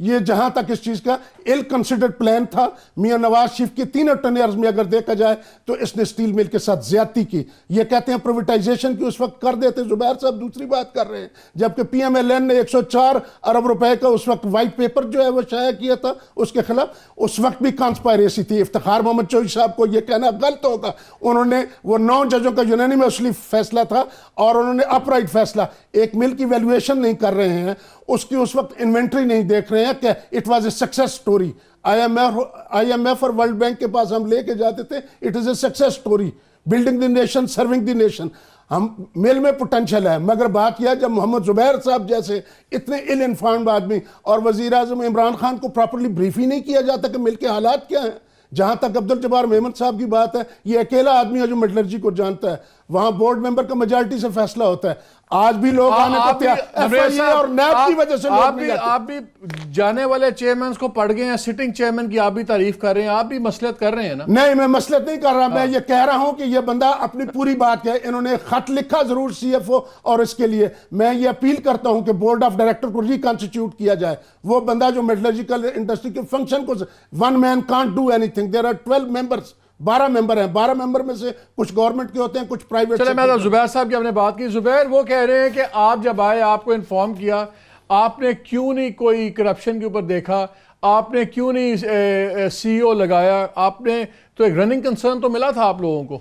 ये जहां तक इस चीज का इल कंसिडर्ड प्लान था। मियां नवाज शरीफ के 3 टेन्योर्स में अगर देखा जाए तो इसने स्टील मिल के साथ ज्यादती की। ये कहते हैं प्राइवेटाइजेशन की उस वक्त कर देते, जुबैर साहब दूसरी बात कर रहे हैं, जबकि PMLN ने 104 अरब रुपए का उस वक्त वाइट पेपर जो है वो शाया किया था उसके खिलाफ। उस वक्त भी कॉन्स्पायरेसी थी। इफ्तिखार मोहम्मद चौधरी साहब को यह कहना गलत होगा, उन्होंने वो 9 जजों का यूनानिमसली फैसला था और उन्होंने अपराइट फैसला, एक मिल की वैल्यूएशन नहीं कर रहे हैं, उसकी उस वक्त इन्वेंट्री नहीं देख रहे हैं कि it was a success story. IMF और वर्ल्ड बैंक के पास हम लेके जाते थे, it is a success story, building the nation, serving the nation. हम मिल में पोटेंशियल है, मगर बात यह जब मोहम्मद जुबैर साहब जैसे इतने इल इन्फॉर्म्ड आदमी और वजीर आजम इमरान खान को प्रॉपर्ली ब्रीफ ही नहीं किया जाता कि मिल के हालात क्या हैं। जहां तक अब्दुल जब्बार मेमन साहब की बात है, ये अकेला आदमी है जो मेटलर्जी को जानता है, वहां बोर्ड मेंबर का मेजॉरिटी से फैसला होता है। आज भी लोग आने को तैयार, FIA और नैब की वजह से लोग नहीं जाते। आप भी जाने वाले चेयरमैन को पढ़ गए हैं, सिटिंग चेयरमैन की आप भी तारीफ कर रहे हैं, आप भी मसलत कर रहे हैं ना? नहीं, मैं मसलत नहीं कर रहा, मैं ये कह रहा हूं कि ये बंदा अपनी पूरी बात है। इन्होंने खत लिखा जरूर CFO और इसके लिए मैं ये अपील करता हूं कि बोर्ड ऑफ डायरेक्टर को रिकॉन्स्टिट्यूट किया जाए। वो बंदा जो मेटलर्जिकल इंडस्ट्री के फंक्शन को, one man can't do anything, there are 12 members, 12 member हैं, 12 मेंबर में से कुछ गवर्नमेंट के होते हैं, कुछ प्राइवेट। चले, मैं जुबैर साहब की आपने बात की। जुबैर वो कह रहे हैं कि आप जब आए आपको इन्फॉर्म किया, आपने क्यों नहीं कोई करप्शन के ऊपर देखा, आपने क्यों नहीं CEO लगाया, आपने तो एक रनिंग कंसर्न तो मिला था आप लोगों को?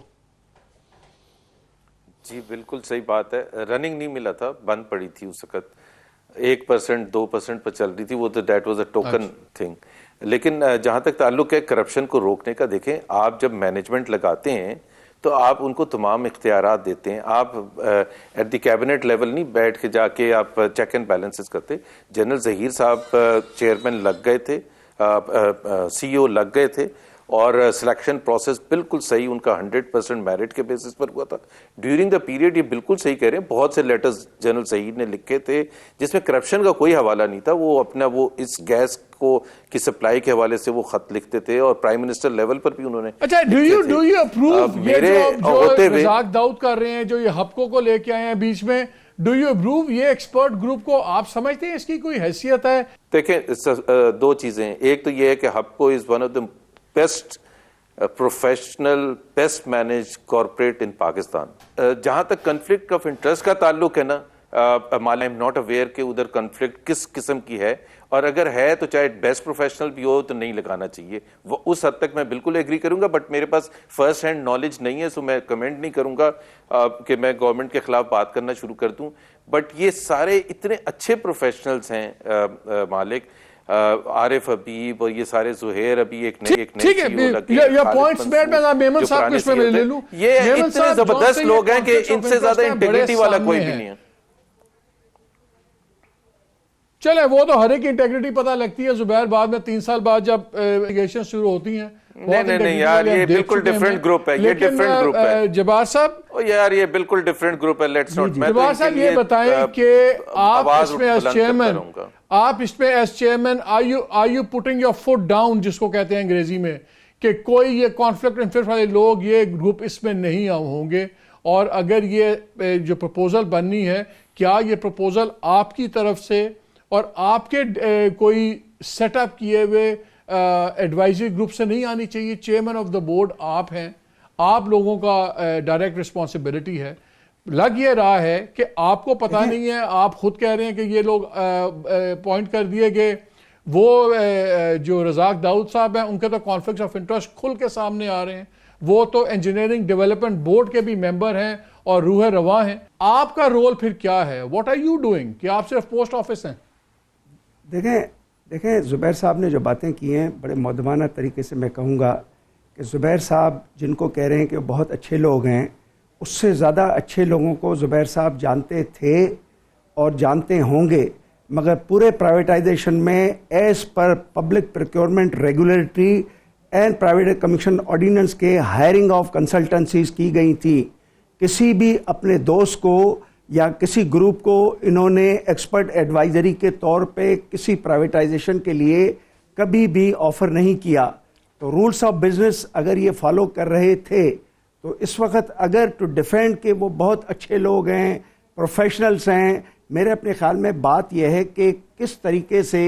जी बिल्कुल सही बात है, रनिंग नहीं मिला था, बंद पड़ी थी उस वक्त, 1% 2% पर चल रही थी वो, तो that was a token thing. लेकिन जहां तक ताल्लुक है करप्शन को रोकने का, देखें आप जब मैनेजमेंट लगाते हैं तो आप उनको तमाम इख्तियारात देते हैं। आप एट द कैबिनेट लेवल नहीं बैठ के जाके आप चेक एंड बैलेंसेस करते। जनरल जहीर साहब चेयरमैन लग गए थे, CEO लग गए थे और सिलेक्शन प्रोसेस बिल्कुल सही उनका 100% मेरिट के बेसिस पर हुआ था ड्यूरिंग द पीरियड। ये बिल्कुल सही कह रहे हैं, बहुत से लेटर्स जनरल सईद ने लिखे थे जिसमें करप्शन का कोई हवाला नहीं था। वो अपना वो इस गैस को की सप्लाई के हवाले से वो खत लिखते थे और प्राइम मिनिस्टर लेवल पर भी उन्होंने। अच्छा, डू यू अप्रूव मेरे जो रज़ाक दाऊद कर रहे हैं, जो ये हब्को को लेके आए हैं बीच में, डू यू अप्रूव ये एक्सपर्ट ग्रुप को? आप समझते हैं इसकी कोई हैसियत है? देखें 2 चीजें, एक तो ये है कि Hubco is one of the best professional, best manage corporate in Pakistan. जहां तक कन्फ्लिक्ट ऑफ इंटरेस्ट का ताल्लुक है ना, आई एम नॉट अवेयर कि उधर कन्फ्लिक्ट किस किस्म की है, और अगर है तो चाहे बेस्ट प्रोफेशनल भी हो तो नहीं लगाना चाहिए। वो उस हद तक मैं बिल्कुल एग्री करूंगा, बट मेरे पास फर्स्ट हैंड नॉलेज नहीं है, सो मैं कमेंट नहीं करूंगा कि मैं गवर्नमेंट के खिलाफ बात करना शुरू कर दूं। बट ये सारे इतने अच्छे प्रोफेशनल्स हैं, मालिक आरिफ हबीब और ये सारे, जुहैर अभी एक नए ठीक है, ये पॉइंट्स मेड में मेमन साहब को इसमें ले लूं। ये इतने जबरदस्त लोग हैं कि इनसे ज्यादा इंटेग्रिटी वाला कोई भी नहीं है। चले, वो तो हर एक इंटेग्रिटी पता लगती है जुबैर, बाद में 3 साल बाद जब इन्वेस्टिगेशन शुरू होती हैं। नहीं यार, ये बिल्कुल डिफरेंट ग्रुप है, ये डिफरेंट ग्रुप है जब्बार साहब। यार ये बिल्कुल डिफरेंट ग्रुप है, लेट्स नॉट। जब्बार साहब ये बताएं कि आप इसमें as chairman are you putting your foot down, जिसको कहते हैं अंग्रेजी में, कि कोई ये कॉन्फ्लिक्ट इंटरेस्ट वाले लोग, ये ग्रुप इसमें नहीं होंगे, और अगर ये जो प्रपोजल बननी है, क्या ये प्रपोजल आपकी तरफ से और आपके कोई सेटअप किए हुए एडवाइजरी ग्रुप से नहीं आनी चाहिए? चेयरमैन ऑफ द बोर्ड आप हैं, आप लोगों का डायरेक्ट रिस्पॉन्सिबिलिटी है। लग ये रहा है कि आपको पता नहीं है, आप खुद कह रहे हैं कि ये लोग पॉइंट कर दिए गए। वो जो रज़ाक दाऊद साहब हैं, उनके तो कॉन्फ्लिक्ट ऑफ इंटरेस्ट खुल के सामने आ रहे हैं। वो तो इंजीनियरिंग डेवलपमेंट बोर्ड के भी मेंबर हैं और रूह रवा हैं। आपका रोल फिर क्या है? What are you doing? कि आप सिर्फ पोस्ट ऑफिस हैं? देखें ज़ुबैर साहब ने जो बातें की हैं, बड़े मौदमाना तरीके से मैं कहूँगा कि ज़ुबैर साहब जिनको कह रहे हैं कि बहुत अच्छे लोग हैं, उससे ज़्यादा अच्छे लोगों को ज़ुबैर साहब जानते थे और जानते होंगे। मगर पूरे प्राइवेटाइजेशन में as per public procurement regulatory and private commission ordinance के हायरिंग ऑफ कंसल्टेंसीज की गई थी। किसी भी अपने दोस्त को या किसी ग्रुप को इन्होंने एक्सपर्ट एडवाइजरी के तौर पे किसी प्राइवेटाइजेशन के लिए कभी भी ऑफ़र नहीं किया। तो रूल्स ऑफ बिजनेस अगर ये फॉलो कर रहे थे तो इस वक्त अगर टू डिफेंड के वो बहुत अच्छे लोग हैं, प्रोफेशनल्स हैं, मेरे अपने ख्याल में बात यह है कि किस तरीके से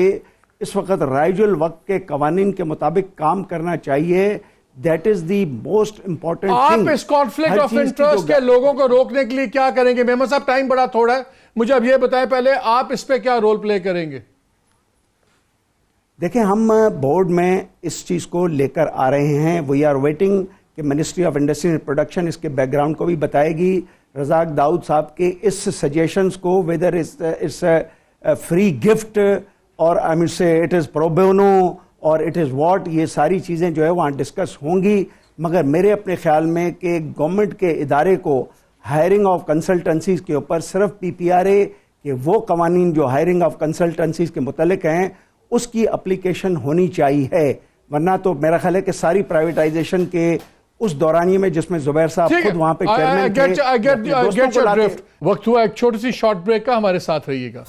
इस वक्त राइजुल वक्त के कवानीन के मुताबिक काम करना चाहिए, that is the most important thing. आप इस कॉन्फ्लिक्ट ऑफ इंटरेस्ट के लोगों को रोकने के लिए क्या करेंगे? मेमन साहब, टाइम बड़ा थोड़ा है, मुझे अब ये बताएं पहले आप इस पे क्या रोल प्ले करेंगे? देखें, हम बोर्ड में इस चीज़ को लेकर आ रहे हैं। वी आर वेटिंग कि ministry of industry and production इसके बैकग्राउंड को भी बताएगी। रज़ाक दाऊद साहब के इस सजेशंस को, वेदर इट्स फ्री गिफ्ट और आई मीन से इट इज़ प्रो बोनो और इट इज़ व्हाट, ये सारी चीज़ें जो है वहाँ डिस्कस होंगी। मगर मेरे अपने ख्याल में कि गवर्नमेंट के इदारे को हायरिंग ऑफ कंसल्टेंसीज़ के ऊपर सिर्फ PPRA के वो कवानीन जो हायरिंग ऑफ कंसल्टेंसीज़ के मुतल्लिक हैं उसकी अप्लीकेशन होनी चाहिए, वरना तो मेरा ख्याल है कि सारी प्राइवेटाइजेशन के उस दौरानिए में जिसमें जुबैर साहब खुद वहां पे चेयरमैन थे। वक्त हुआ एक छोटी सी शॉर्ट ब्रेक का, हमारे साथ रहिएगा।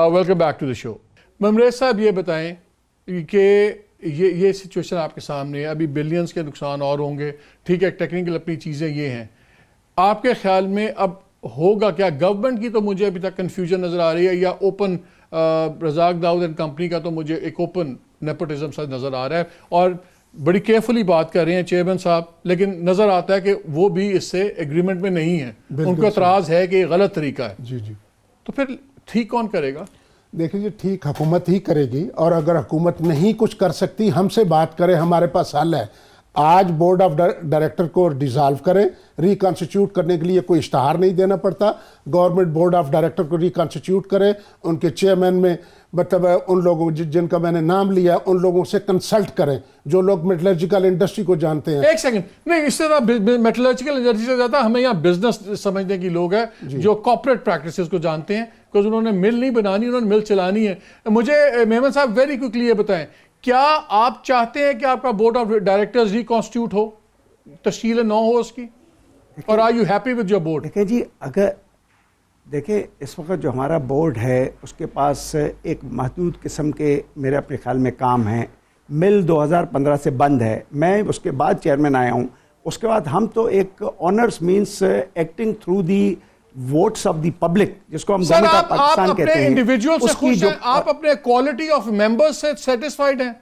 Welcome back to the show. Mumrez साहब, ये बताएं कि ये सिचुएशन आपके सामने है, अभी बिलियंस के नुकसान और होंगे, ठीक है, टेक्निकल अपनी चीज़ें ये हैं, आपके ख्याल में अब होगा क्या? गवर्नमेंट की तो मुझे अभी तक कंफ्यूजन नज़र आ रही है, या ओपन रज़ाक दाऊद एंड कंपनी का तो मुझे एक ओपन नेपोटिज्म सा नज़र आ रहा है, और बड़ी केयरफुली बात कर रहे हैं चेयरमैन साहब, लेकिन नज़र आता है कि वो भी इससे एग्रीमेंट में नहीं है, उनको एतराज़ है कि ये गलत तरीका है। जी जी। तो फिर ठीक कौन करेगा? देखिए जी, ठीक हुकूमत ही करेगी, और अगर हुकूमत नहीं कुछ कर सकती हमसे बात करे, हमारे पास हल है। आज बोर्ड ऑफ डायरेक्टर को डिसॉल्व करें, रिकॉन्स्टिट्यूट करने के लिए कोई इश्तहार नहीं देना पड़ता। गवर्नमेंट बोर्ड ऑफ डायरेक्टर को रिकॉन्स्टिट्यूट करे, उनके चेयरमैन में मतलब उन लोगों जिनका मैंने नाम लिया उन लोगों से कंसल्ट करें जो लोग मेटलर्जिकल इंडस्ट्री को जानते हैं। एक सेकंड, नहीं, इससे मेटलर्जिकल इंडस्ट्री से ज्यादा हमें यहाँ बिजनेस समझने की लोग हैं जो कॉर्पोरेट प्रैक्टिसेस को जानते हैं, बिकॉज उन्होंने मिल नहीं बनानी, उन्होंने मिल चलानी है। मुझे मेमन साहब वेरी क्विकली ये बताएं, क्या आप चाहते हैं कि आपका बोर्ड ऑफ डायरेक्टर्स रिकॉन्स्टिट्यूट हो, तश्कील न हो उसकी, और are you happy with your board? देखिए जी, अगर देखिए इस वक्त जो हमारा बोर्ड है उसके पास एक महदूद किस्म के मेरे अपने ख्याल में काम हैं। मिल 2015 से बंद है, मैं उसके बाद चेयरमैन आया हूँ। उसके बाद हम तो एक honours means acting through the votes of the public, जिसको हम सर, पाकिस्तान कहते हैं, इंडिविजुअल से खुश हैं? आप अपने क्वालिटी ऑफ मेंबर्स से सेटिस्फाइड हैं?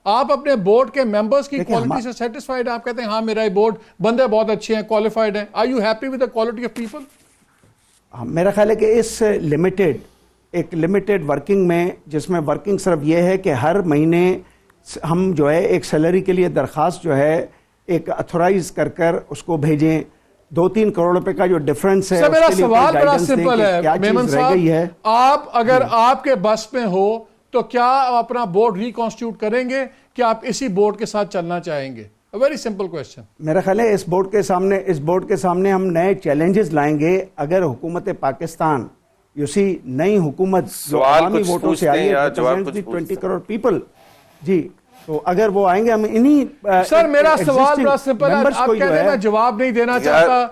आप अपने बोर्ड के मेंबर्स की क्वालिटी से सेटिस्फाइड हैं? आप कहते हैं हाँ मेरा बोर्ड बंदे बहुत अच्छे हैं, क्वालिफाइड हैं। Are you happy with the quality of people? मेरा ख्याल है कि इस लिमिटेड वर्किंग में, जिसमें वर्किंग सिर्फ ये है कि हर महीने हम जो है एक सैलरी के लिए दरख्वास्त जो है एक अथोराइज कर उसको भेजें। 2-3 करोड़ रुपए का जो डिफरेंस है, मेरा सवाल बड़ा सिंपल है मेमन साहब, आप अगर आपके बस में हो तो क्या आप अपना बोर्ड रिकॉन्स्टिट्यूट करेंगे कि आप इसी बोर्ड के साथ चलना चाहेंगे? Very simple question. मेरा ख्याल है इस बोर्ड के सामने हम नए चैलेंजेस लाएंगे। अगर हुकूमत पाकिस्तान, यू सी, नई हुकूमत जो अवामी वोटों से आई है, 20 करोड़ पीपल जी, तो अगर वो आएंगे हम इन्हीं सर, मेरा सवाल बड़ा सिंपल है, आप कहते हैं मैं जवाब नहीं देना चाहता।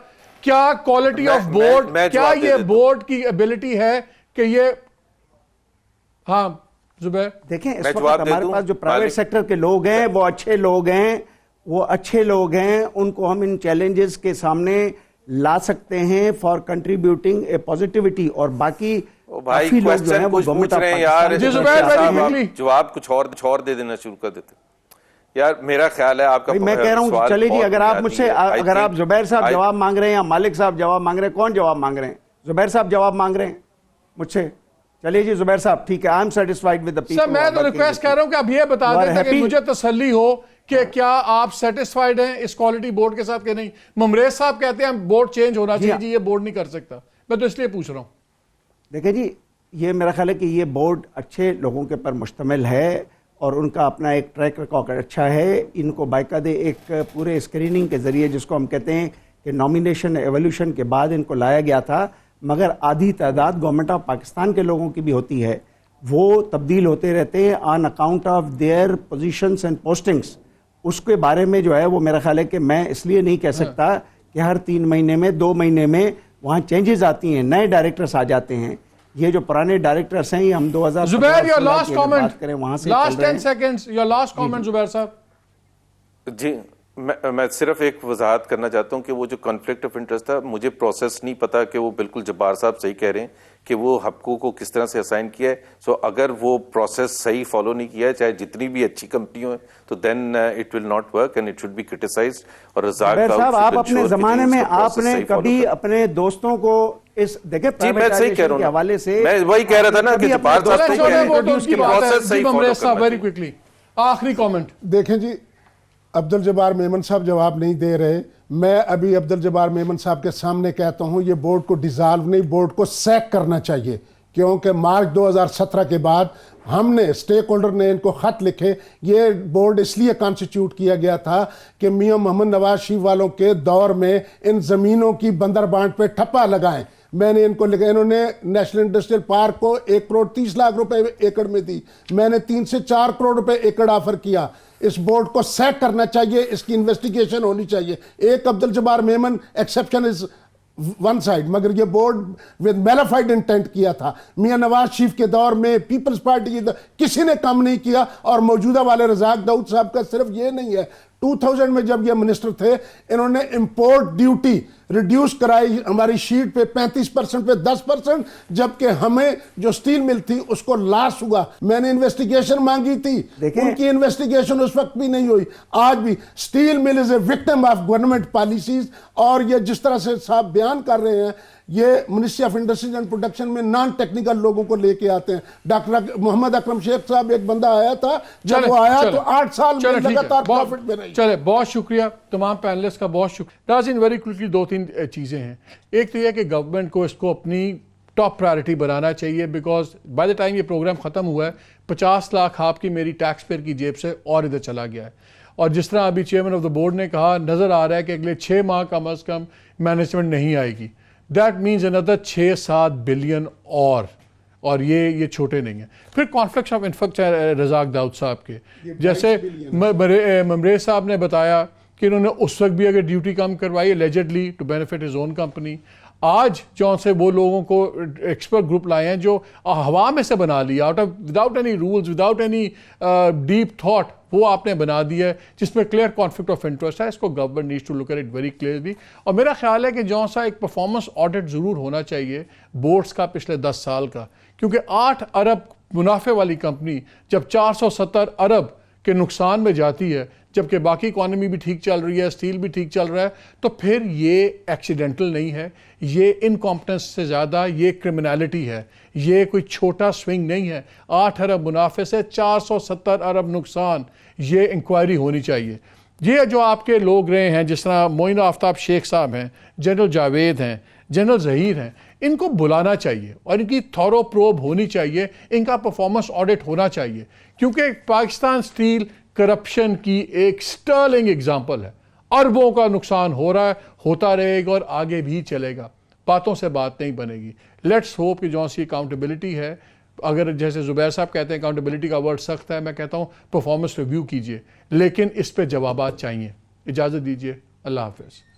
क्या क्वालिटी ऑफ बोर्ड, क्या ये बोर्ड की एबिलिटी है कि ये, हाँ जुबैर देखें, इस वक्त हमारे पास जो प्राइवेट सेक्टर के लोग हैं वो अच्छे लोग हैं, उनको हम इन चैलेंजेस के सामने ला सकते हैं फॉर कंट्रीब्यूटिंग ए पॉजिटिविटी। और बाकी भाई क्वेश्चन कुछ पूछ रहे हैं यार, जवाब कुछ और दे देना शुरू कर देते यार। मेरा ख्याल है आपका, मैं कह रहा हूं चले जी, अगर आप मुझसे, अगर आप जुबैर साहब जवाब मांग रहे हैं या मालिक साहब जवाब मांग रहे हैं, कौन जवाब मांग रहे हैं? जुबैर साहब जवाब मांग रहे हैं मुझसे। चलिए जी जुबैर साहब, ठीक है, I am satisfied with the people. Sir, मैं तो रिक्वेस्ट कर रहा हूं कि आप ये बता दें ताकि मुझे तसल्ली हो कि क्या आप सेटिस्फाइड हैं इस क्वालिटी बोर्ड के साथ कि नहीं। ममरेज साहब कहते हैं बोर्ड चेंज होना चाहिए जी, ये बोर्ड नहीं कर सकता। मैं तो इसलिए पूछ रहा हूं। देखिए जी, ये मेरा ख्याल है कि ये बोर्ड अच्छे लोगों के पर मुश्तमिल है और उनका अपना एक ट्रैक रिकॉर्ड अच्छा है। इनको बाकायदे एक पूरे स्क्रीनिंग के जरिए, जिसको हम कहते हैं कि नॉमिनेशन एवोल्यूशन के बाद इनको लाया गया था, मगर आधी तादाद गवर्नमेंट ऑफ पाकिस्तान के लोगों की भी होती है, वो तब्दील होते रहते हैं on account of their positions and postings. उसके बारे में जो है वो मेरा ख्याल है कि मैं इसलिए नहीं कह सकता कि हर 3 महीने में 2 महीने में वहाँ चेंजेस आती हैं, नए डायरेक्टर्स आ जाते हैं। ये जो पुराने डायरेक्टर्स हैं, ये हम 2000 जुबैर, योर लास्ट कमेंट, करें वहाँ से last 10 seconds, your last comment Zubair साहब। जी, मैं सिर्फ एक वजाहत करना चाहता हूं कि वो जो कॉन्फ्लिक्ट ऑफ इंटरेस्ट था, मुझे प्रोसेस नहीं पता कि वो बिल्कुल जब्बार साहब सही कह रहे हैं कि वो हक़ों को किस तरह से असाइन किया है। सो अगर वो प्रोसेस सही फॉलो नहीं किया है, चाहे जितनी भी अच्छी कंपनी हो, तो then it will not work and it should be criticised. और रज़ाक साहब, आप अपने जमाने में आपने कभी अपने दोस्तों को इस देखे जी, मैं सही कह रहा हूं, हवाले से मैं वही कह रहा था ना कि जब्बार साहब सही कह रहे हैं कि प्रोसेस सही फॉलो करना वेरी क्विकली आखिरी कमेंट। देखें जी, अब्दुल जब्बार मेमन साहब जवाब नहीं दे रहे। मैं अभी अब्दुल जब्बार मेमन साहब के सामने कहता हूं, ये बोर्ड को डिसॉल्व नहीं, बोर्ड को सैक करना चाहिए, क्योंकि मार्च 2017 के बाद हमने स्टेक होल्डर ने इनको खत लिखे। ये बोर्ड इसलिए कॉन्स्टिट्यूट किया गया था कि मियां मोहम्मद नवाज शरीफ वालों के दौर में इन ज़मीनों की बंदर बांट पे ठप्पा लगाएं। मैंने इनको लिखा, इन्होंने नेशनल इंडस्ट्रियल पार्क को 1 करोड़ 30 लाख रुपए एकड़ में दी, मैंने 3 से 4 करोड़ रुपए एकड़ ऑफर किया। इस बोर्ड को सैक करना चाहिए, इसकी इन्वेस्टिगेशन होनी चाहिए। एक Abdul Jabbar Memon exception is one side, मगर ये बोर्ड विद मेलाफाइड इंटेंट किया था। मियां नवाज शरीफ के दौर में पीपल्स पार्टी की किसी ने काम नहीं किया, और मौजूदा वाले रज़ाक दाऊद साहब का सिर्फ ये नहीं है, 2000 में जब ये मिनिस्टर थे, इन्होंने इंपोर्ट ड्यूटी रिड्यूस कराई हमारी शीट पे 35% पे 10%, जबकि हमें जो स्टील मिल थी उसको लॉस हुआ। मैंने इन्वेस्टिगेशन मांगी थी, उनकी इन्वेस्टिगेशन उस वक्त भी नहीं हुई। आज भी steel mill is a victim of government policies. और ये जिस तरह से साहब बयान कर रहे हैं, ये ministry of industries and production में नॉन टेक्निकल लोगों को लेके आते हैं। डॉक्टर मोहम्मद अकरम शेख साहब, एक बंदा आया था, जब वो आया तो 8 साल में लगातार प्रॉफिट में रही। चले, बहुत शुक्रिया तमाम पैनलिस्ट का, बहुत शुक्रिया। नाज़रीन, वेरी क्विकली 2-3 चीज़ें हैं। एक तो यह कि गवर्नमेंट को इसको अपनी टॉप प्रायोरिटी बनाना चाहिए, बिकॉज बाय द टाइम ये प्रोग्राम ख़त्म हुआ है 50 लाख आपकी मेरी टैक्स पेयर की जेब से और इधर चला गया है। और जिस तरह अभी चेयरमैन ऑफ द बोर्ड ने कहा, नज़र आ रहा है कि अगले 6 माह कम अज़ कम मैनेजमेंट नहीं आएगी। दैट मीन्स अनदर 6-7 बिलियन और ये छोटे नहीं हैं। फिर conflict of interest Razak Dawood साहब के, जैसे ममरेज साहब ने बताया कि इन्होंने उस वक्त भी अगर ड्यूटी कम करवाई allegedly to benefit his own company. आज जौन से वो लोगों को एक्सपर्ट ग्रुप लाए हैं जो हवा में से बना लिया, out of without any rules, without any deep thought, वो आपने बना दिया है जिसमें क्लियर कॉन्फ्लिक्ट ऑफ इंटरेस्ट है। इसको government needs to look at it very clearly. और मेरा ख्याल है कि जौन सा एक परफॉर्मेंस ऑडिट ज़रूर होना चाहिए बोर्ड्स का पिछले 10 साल का, क्योंकि 8 अरब मुनाफे वाली कंपनी जब 470 अरब के नुकसान में जाती है, जबकि बाकी इकॉनमी भी ठीक चल रही है, स्टील भी ठीक चल रहा है, तो फिर ये एक्सीडेंटल नहीं है, ये इनकॉम्पिटेंस से ज़्यादा ये क्रिमिनलिटी है। ये कोई छोटा स्विंग नहीं है। 8 अरब मुनाफे से 470 अरब नुकसान, ये इंक्वायरी होनी चाहिए। ये जो आपके लोग रहे हैं, जिस तरह मोइन आफ्ताब शेख साहब हैं, जनरल जावेद हैं, जनरल ज़हीर हैं, इनको बुलाना चाहिए और इनकी थॉरो प्रोब होनी चाहिए, इनका परफॉर्मेंस ऑडिट होना चाहिए, क्योंकि पाकिस्तान स्टील करप्शन की एक स्टर्लिंग एग्जाम्पल है। अरबों का नुकसान हो रहा है, होता रहेगा और आगे भी चलेगा। बातों से बात नहीं बनेगी। लेट्स होप कि जो सी अकाउंटेबिलिटी है, अगर जैसे जुबैर साहब कहते हैं अकाउंटेबिलिटी का वर्ड सख्त है, मैं कहता हूँ परफॉर्मेंस रिव्यू कीजिए, लेकिन इस पे जवाबात चाहिए। इजाज़त दीजिए, अल्लाह हाफ़िज़।